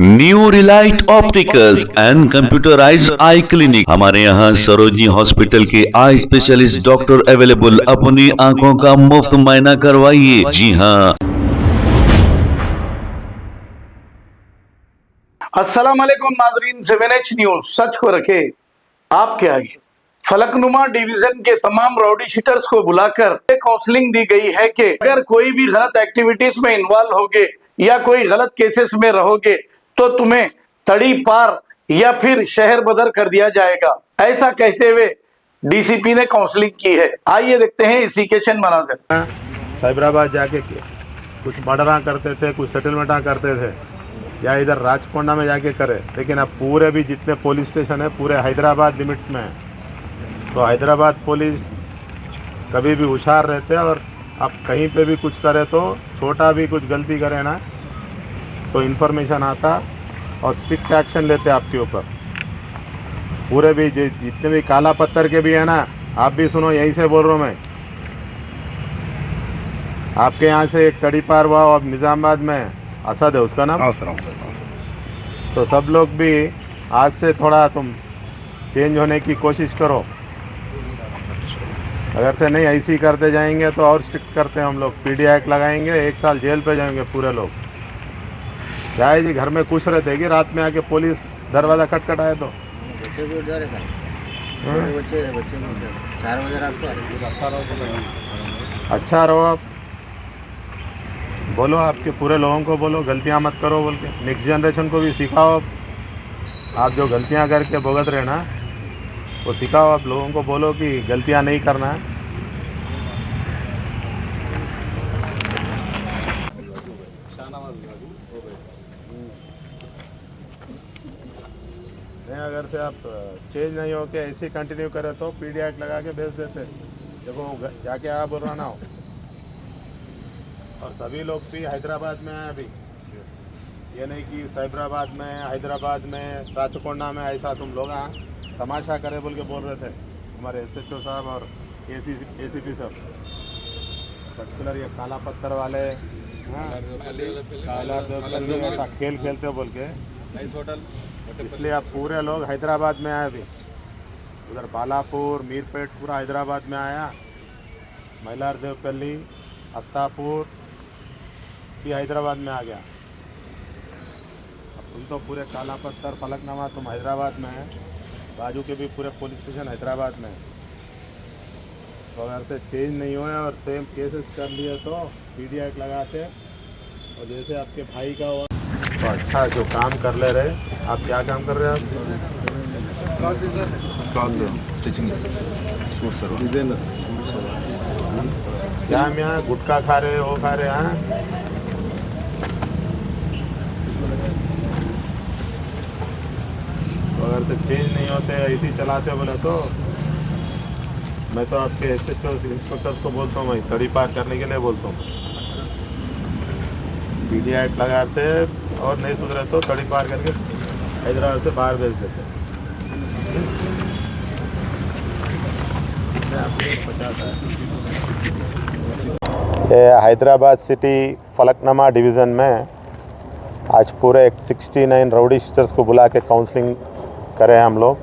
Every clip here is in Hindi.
New Relight opticals and computerised I clinic. हमारे यहाँ सरोजनी हॉस्पिटल के आई स्पेशलिस्ट डॉक्टर अवेलेबल। अपनी आंखों का मुफ्त मुआयना करवाइए। जी हाँ। अस्सलाम वालेकुम नाजरीन, 7H न्यूज सच को रखे आपके आगे। फलकनुमा डिवीजन के तमाम राउडी शीटर्स को बुलाकर काउंसलिंग दी गई है कि अगर कोई भी गलत एक्टिविटीज में इन्वॉल्व होगे या कोई गलत केसेस में रहोगे तो तुम्हें तड़ी पार या फिर शहर बदर कर दिया जाएगा। ऐसा कहते हुए डीसीपी ने काउंसलिंग की है। आइए देखते हैं इसी के चंद मनाज़िर। साइबराबाद जाके कुछ मर्डरा करते थे, कुछ सेटलमेंटा करते थे, या इधर राजकोंडा में जाके करे। लेकिन अब पूरे भी जितने पुलिस स्टेशन है पूरे हैदराबाद लिमिट्स में है। तो हैदराबाद पुलिस कभी भी होशियार रहते हैं, और आप कहीं पे भी कुछ करे तो छोटा भी कुछ गलती करे ना तो इन्फॉर्मेशन आता और स्ट्रिक्ट एक्शन लेते आपके ऊपर। पूरे भी जितने भी काला पत्थर के भी है ना, आप भी सुनो, यहीं से बोल रहा हूँ मैं। आपके यहाँ से एक तड़ी पार हुआ, अब निज़ामाबाद में असद है उसका नाम। तो सब लोग भी आज से थोड़ा तुम चेंज होने की कोशिश करो। अगर से नहीं ऐसे ही करते जाएंगे तो और स्ट्रिक्ट करते हैं हम लोग। पीडी एक्ट लगाएंगे, 1 साल जेल पे जाएंगे पूरे लोग। क्या है जी, घर में खुश रहते कि रात में आके पुलिस दरवाज़ा खटखटाए तो बच्चे भी उठ जा रहे थे। बच्चे 4 बजे रात को। अच्छा रहो आप, बोलो आपके पूरे लोगों को बोलो गलतियां मत करो बोल के। नेक्स्ट जनरेशन को भी सिखाओ। आप जो गलतियां करके भुगत रहे ना वो सिखाओ। आप लोगों को बोलो कि गलतियां नहीं करना है। नहीं, अगर से आप चेंज नहीं हो के ऐसे कंटिन्यू करें तो पीडी एक्ट लगा के भेज देते। देखो जाके आप बोल रहा ना हो। और सभी लोग भी हैदराबाद में हैं अभी। ये नहीं कि साइबराबाद में, हैदराबाद में, राचकोंडा में ऐसा तुम लोग तमाशा करे बोल के बोल रहे थे हमारे SHO साहब और ACP साहब। पर्टिकुलर ये काला पत्थर वाले, हाँ, काला देवपल्ली ऐसा खेल खेलते बोल के। इसलिए अब पूरे लोग हैदराबाद में आए अभी। उधर बालापुर, मीरपेट पूरा हैदराबाद में आया। मैलार देवपल्ली, अत्तापुर भी हैदराबाद में आ गया। अब तुम तो पूरे काला पत्थर, फलकनुमा तुम हैदराबाद में है। बाजू के भी पूरे पुलिस स्टेशन हैदराबाद में है। तो अगर से चेंज नहीं हुए और सेम केसेस कर लिए तो पीडी एक्ट लगाते। और जैसे आपके भाई का हुआ तो अच्छा जो काम कर ले रहे। आप क्या काम कर रहे हैं? आप स्टिचिंग क्या हम यहाँ गुटखा खा रहे, वो खा रहे हैं। तो अगर तो चेंज नहीं होते, ऐसे ही चलाते बोले तो मैं तो आपके SHO इंस्पेक्टर्स को बोलता हूँ, मैं तड़ी पार करने के लिए बोलता हूँ। पीडी एक्ट लगाते और नहीं सुधरे तो तड़ी पार करके हैदराबाद से बाहर भेज देते। हैदराबाद सिटी फलकनुमा डिवीज़न में आज पूरे 69 राउडी शीटर्स को बुला के काउंसलिंग करें हम लोग।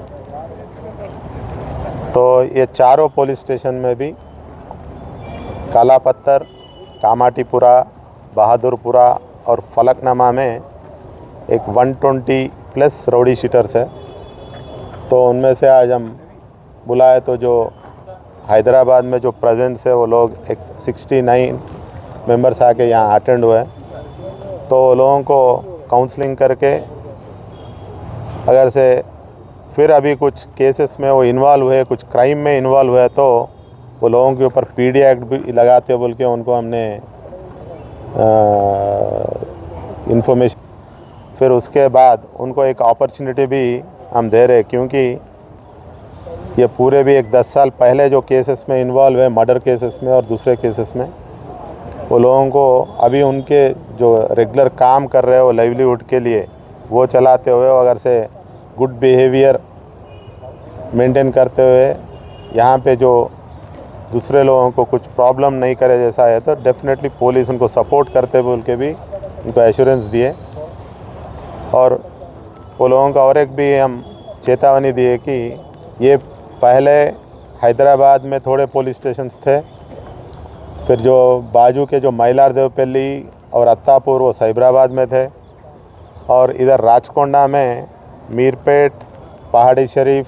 तो ये चारों पुलिस स्टेशन में भी काला पत्थर, कामाटीपुरा, बहादुरपुरा और फलकनुमा में एक 120+ राउडी शीटर्स है। तो उनमें से आज हम बुलाए तो जो हैदराबाद में जो प्रेजेंस है वो लोग एक 69 मेंबर्स आके यहाँ अटेंड हुए। तो लोगों को काउंसलिंग करके अगर से फिर अभी कुछ केसेस में वो इन्वॉल्व हुए, कुछ क्राइम में इन्वॉल्व हुए तो वो लोगों के ऊपर पीडी एक्ट भी लगाते बोल के उनको हमने इंफॉर्मेशन। फिर उसके बाद उनको एक अपॉर्चुनिटी भी हम दे रहे, क्योंकि ये पूरे भी एक 10 साल पहले जो केसेस में इन्वॉल्व है, मर्डर केसेस में और दूसरे केसेस में, वो लोगों को अभी उनके जो रेगुलर काम कर रहे हैं वो लाइवलीहुड के लिए वो चलाते हुए अगर से गुड बिहेवियर मेंटेन करते हुए यहाँ पे जो दूसरे लोगों को कुछ प्रॉब्लम नहीं करे जैसा है तो डेफिनेटली पुलिस उनको सपोर्ट करते बोल के भी उनको एश्योरेंस दिए। और वो लोगों का और एक भी हम चेतावनी दिए कि ये पहले हैदराबाद में थोड़े पुलिस स्टेशंस थे, फिर जो बाजू के जो मैलार देवपल्ली और अत्तापुर वो साइबराबाद में थे, और इधर राचकोंडा में मीरपेट, पहाड़ी शरीफ,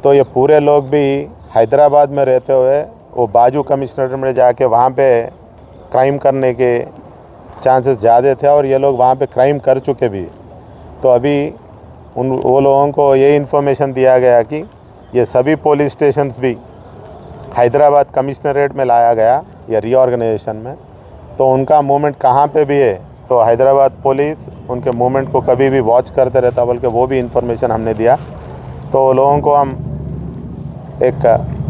तो ये पूरे लोग भी हैदराबाद में रहते हुए वो बाजू कमिश्नरेट में जाके वहाँ पे क्राइम करने के चांसेस ज़्यादा थे, और ये लोग वहाँ पे क्राइम कर चुके भी। तो अभी वो लोगों को ये इन्फॉर्मेशन दिया गया कि ये सभी पुलिस स्टेशंस भी हैदराबाद कमिश्नरेट में लाया गया या रीऑर्गेनाइजेशन में, तो उनका मूवमेंट कहाँ पे भी है, तो हैदराबाद पुलिस उनके मूवमेंट को कभी भी वॉच करते रहता, बल्कि वो भी इन्फॉर्मेशन हमने दिया। तो लोगों को हम एक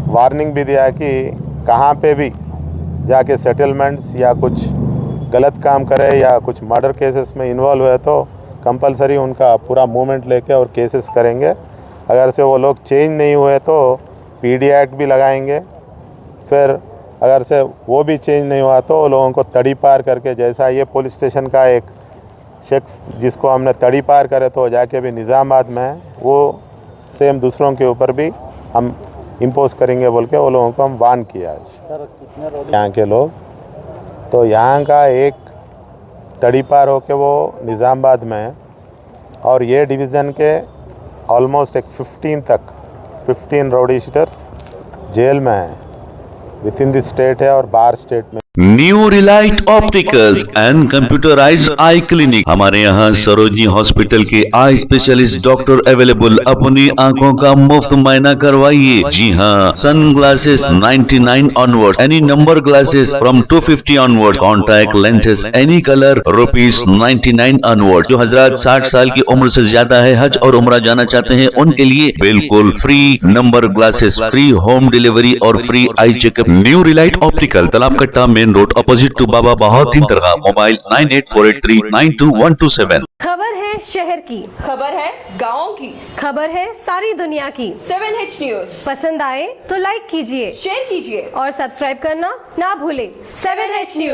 वार्निंग भी दिया कि कहाँ पे भी जाके सेटलमेंट्स या कुछ गलत काम करे या कुछ मर्डर केसेस में इन्वॉल्व हुए तो कंपलसरी उनका पूरा मूवमेंट लेके और केसेस करेंगे। अगर से वो लोग चेंज नहीं हुए तो पीडी एक्ट भी लगाएंगे। फिर अगर से वो भी चेंज नहीं हुआ तो लोगों को तड़ी पार करके, जैसा ये पुलिस स्टेशन का एक शख्स जिसको हमने तड़ी पार करे तो जाके भी निज़ामाबाद में वो सेम दूसरों के ऊपर भी हम इम्पोज करेंगे बोल के वो लोगों को हम वार्न किया आज। यहाँ के लोग तो यहाँ का एक तड़ी पार होके वो निज़ामाबाद में, और ये डिवीज़न के ऑलमोस्ट एक 15 राउडी शीटर्स जेल में हैं, विद इन द स्टेट है और बाहर स्टेट में। New Relight opticals and computerised I clinic. हमारे यहाँ सरोजनी हॉस्पिटल के आई स्पेशलिस्ट डॉक्टर अवेलेबल। अपनी आंखों का मुफ्त मायना करवाइए। जी हाँ, sunglasses 99 onward, any number glasses from 250 onward, contact lenses any colour ₹99 onward. जो हजरात 60 साल की उम्र से ज्यादा है, हज और उम्रा जाना चाहते हैं, उनके लिए बिल्कुल free number glasses, free home delivery और free eye checkup. New relight optical, Talab Katta, main road, opposite to Baba Bahauddin Dargah. Mobile 9848392127। खबर है शहर की, खबर है गाँव की, खबर है सारी दुनिया की। 7H न्यूज पसंद आए तो लाइक कीजिए, शेयर कीजिए और सब्सक्राइब करना ना भूलें। 7H news.